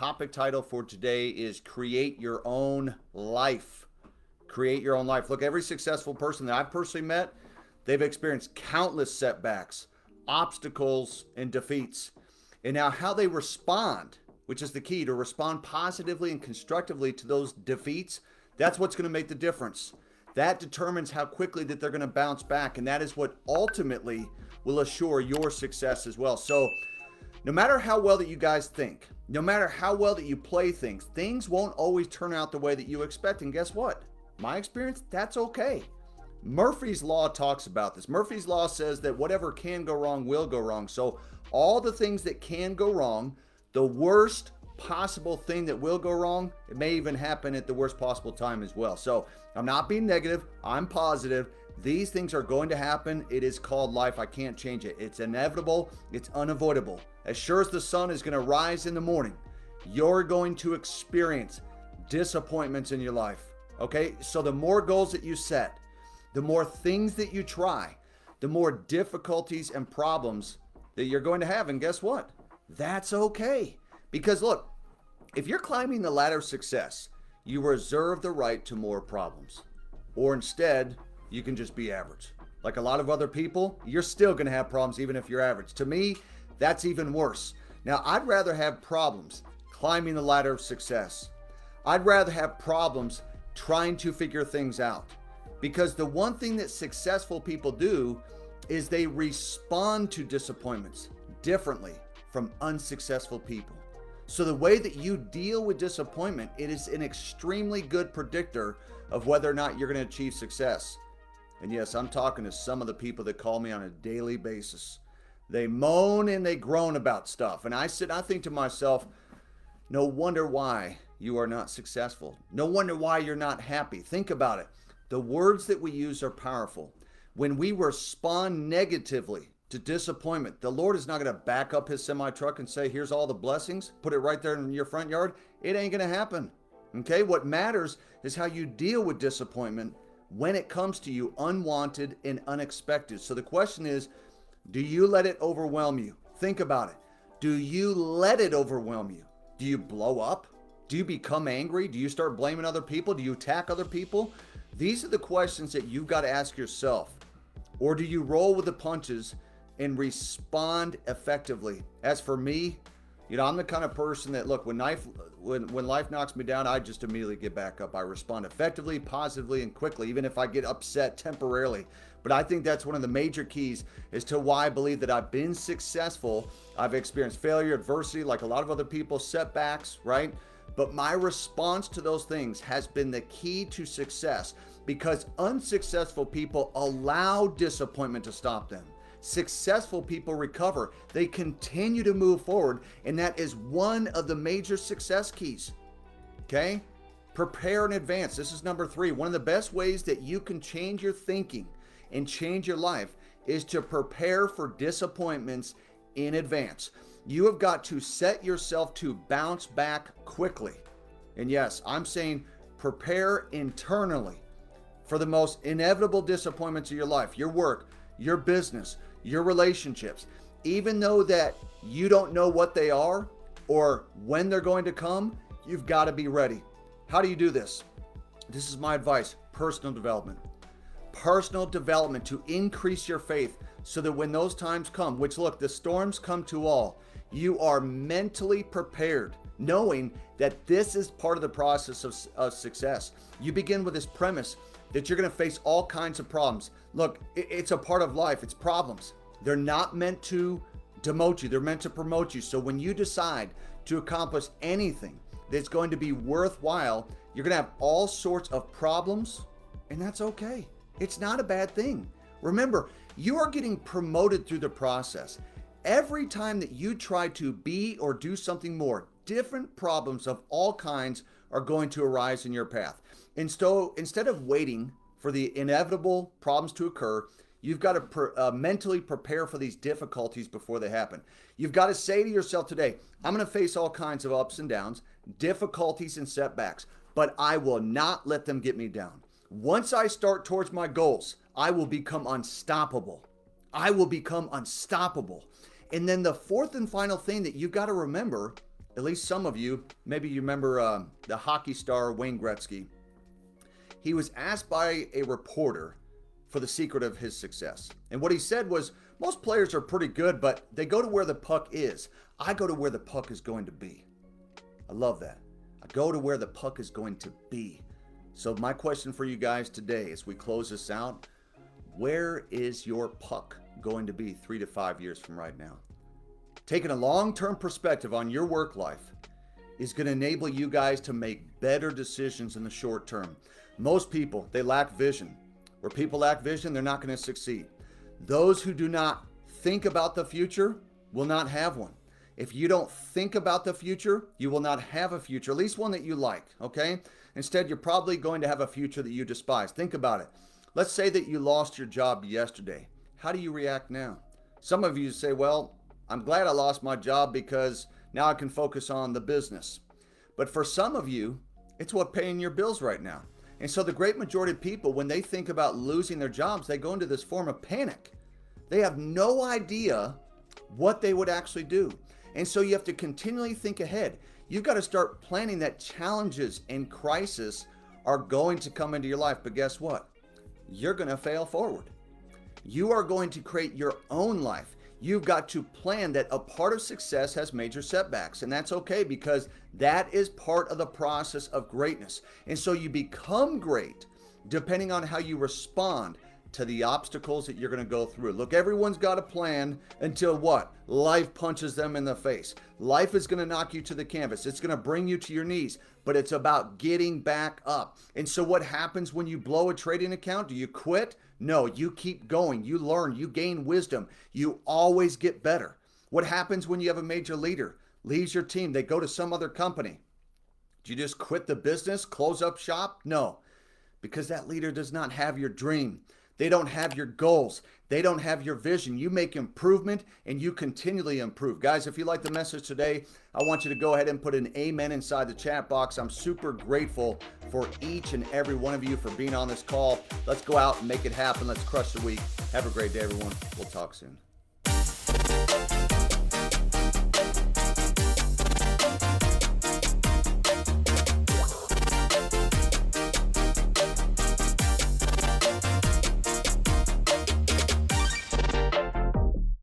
topic title for today is Create Your Own Life. Create your own life. Look, every successful person that I've personally met, they've experienced countless setbacks, obstacles, and defeats. And now how they respond, which is the key, to respond positively and constructively to those defeats, that's what's going to make the difference. That determines how quickly that they're going to bounce back, and that is what ultimately will assure your success as well. So no matter how well that you guys think, no matter how well that you play things won't always turn out the way that you expect. And guess what? My experience, that's okay. Murphy's Law talks about this. Murphy's Law says that whatever can go wrong will go wrong. So all the things that can go wrong, the worst possible thing that will go wrong, it may even happen at the worst possible time as well. So I'm not being negative. I'm positive. These things are going to happen. It is called life. I can't change it. It's inevitable. It's unavoidable. As sure as the sun is going to rise in the morning, you're going to experience disappointments in your life. Okay? So the more goals that you set, the more things that you try, the more difficulties and problems that you're going to have. And guess what? That's okay. Because look, if you're climbing the ladder of success, you reserve the right to more problems. Or instead, you can just be average. Like a lot of other people, you're still going to have problems even if you're average. To me, that's even worse. Now, I'd rather have problems climbing the ladder of success. I'd rather have problems trying to figure things out. Because the one thing that successful people do is they respond to disappointments differently from unsuccessful people. So the way that you deal with disappointment, it is an extremely good predictor of whether or not you're going to achieve success. And yes, I'm talking to some of the people that call me on a daily basis. They moan and they groan about stuff. And I think to myself, no wonder why you are not successful. No wonder why you're not happy. Think about it. The words that we use are powerful. When we respond negatively to disappointment, the Lord is not going to back up his semi-truck and say, here's all the blessings, put it right there in your front yard. It ain't going to happen. Okay? What matters is how you deal with disappointment when it comes to you unwanted and unexpected. So the question is, do you let it overwhelm you? Think about it. Do you let it overwhelm you? Do you blow up? Do you become angry? Do you start blaming other people? Do you attack other people? These are the questions that you've got to ask yourself. Or do you roll with the punches and respond effectively? As for me, I'm the kind of person that, look, when life knocks me down, I just immediately get back up. I respond effectively, positively, and quickly, even if I get upset temporarily. But I think that's one of the major keys as to why I believe that I've been successful. I've experienced failure, adversity, like a lot of other people, setbacks, right? But my response to those things has been the key to success, because unsuccessful people allow disappointment to stop them. Successful people recover. They continue to move forward, and that is one of the major success keys. Okay? Prepare in advance. This is number 3. One of the best ways that you can change your thinking and change your life is to prepare for disappointments in advance. You have got to set yourself to bounce back quickly. And yes, I'm saying prepare internally for the most inevitable disappointments of your life, your work, your business, your relationships. Even though that you don't know what they are or when they're going to come, you've got to be ready. How do you do this? This is my advice: personal development. Personal development to increase your faith so that when those times come, which look, the storms come to all, you are mentally prepared, knowing that this is part of the process of success. You begin with this premise that you're going to face all kinds of problems. Look, it's a part of life. It's problems. They're not meant to demote you. They're meant to promote you. So when you decide to accomplish anything that's going to be worthwhile, you're going to have all sorts of problems, and that's okay. It's not a bad thing. Remember, you are getting promoted through the process. Every time that you try to be or do something more, different problems of all kinds are going to arise in your path. And so instead of waiting for the inevitable problems to occur, you've got to mentally prepare for these difficulties before they happen. You've got to say to yourself today, I'm going to face all kinds of ups and downs, difficulties and setbacks, but I will not let them get me down. Once I start towards my goals, I will become unstoppable. I will become unstoppable. And then the fourth and final thing that you've got to remember at least some of you, maybe you remember the hockey star Wayne Gretzky. He was asked by a reporter for the secret of his success. And what he said was, most players are pretty good, but they go to where the puck is. I go to where the puck is going to be. I love that. I go to where the puck is going to be. So my question for you guys today as we close this out, where is your puck going to be 3 to 5 years from right now? Taking a long-term perspective on your work life is going to enable you guys to make better decisions in the short term. Most people, they lack vision. Where people lack vision, they're not going to succeed. Those who do not think about the future will not have one. If you don't think about the future, you will not have a future, at least one that you like, okay? Instead, you're probably going to have a future that you despise. Think about it. Let's say that you lost your job yesterday. How do you react now? Some of you say, well, I'm glad I lost my job because now I can focus on the business. But for some of you, it's what paying your bills right now. And so the great majority of people, when they think about losing their jobs, they go into this form of panic. They have no idea what they would actually do. And so you have to continually think ahead. You've got to start planning that challenges and crisis are going to come into your life. But guess what? You're going to fail forward. You are going to create your own life. You've got to plan that a part of success has major setbacks, and that's okay because that is part of the process of greatness. And so you become great depending on how you respond to the obstacles that you're going to go through. Look, everyone's got a plan until what? Life punches them in the face. Life is going to knock you to the canvas. It's going to bring you to your knees, but it's about getting back up. And so what happens when you blow a trading account? Do you quit? No, you keep going. You learn, you gain wisdom. You always get better. What happens when you have a major leader leaves your team? They go to some other company. Do you just quit the business, close up shop? No, because that leader does not have your dream. They don't have your goals. They don't have your vision. You make improvement and you continually improve. Guys, if you like the message today, I want you to go ahead and put an amen inside the chat box. I'm super grateful for each and every one of you for being on this call. Let's go out and make it happen. Let's crush the week. Have a great day, everyone. We'll talk soon.